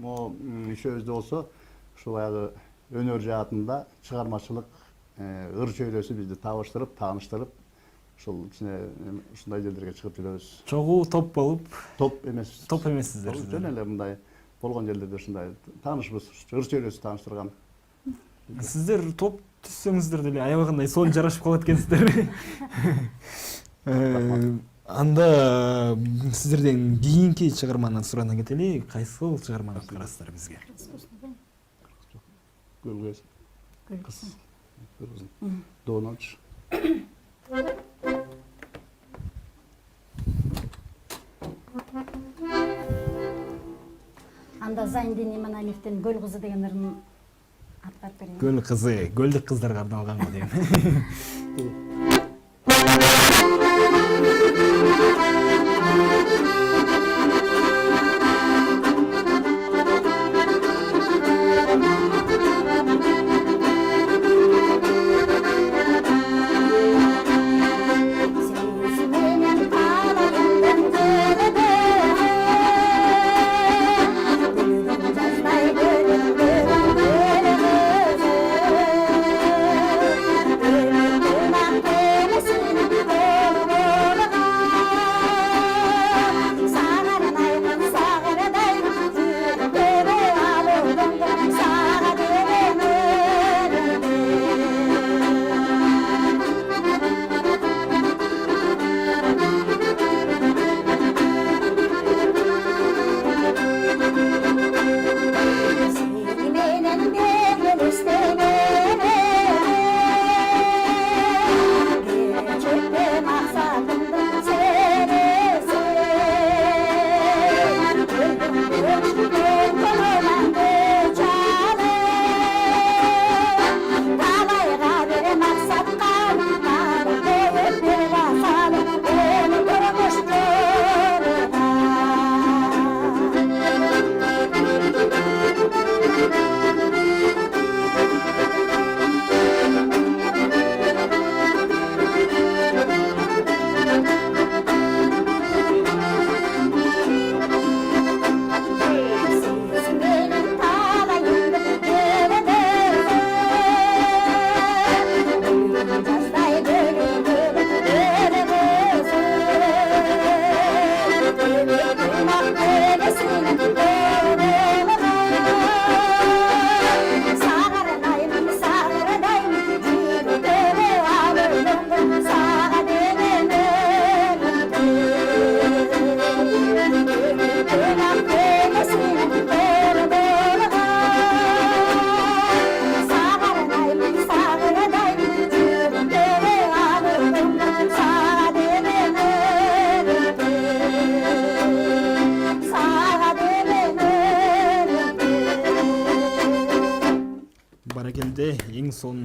могу ишибизде болсо ушул баягы өнөр жаатында чыгармачылык ыр чөйрөсү бизди табыштырып, тааныштырып, ушул ичине ушундай жерлерге чыгып жүрөбүз. Чогуу топ болуп, Топ эмес. топ эмессиздер. Жөн эле мындай болгон жерлерде ушундай таанышыбыз, ыр чөйрөсү тааныштырган. Сиздер топ түзсөңүздөр деле аябагандай сонун жарашып калат экенсиздер. Анда сиздерден кийинки чыгарманы сурана кетели. Кайсыл чыгарманы карасыздар бизге? Гөлгөз. Кыз. Доноч. Анда Зайндин Иманалиевдин Гөл кызы деген ырын аткарып берейин. Гөл кызы, гөлдүк кыздарга арналганбы дейм. Баракелде, эң сонун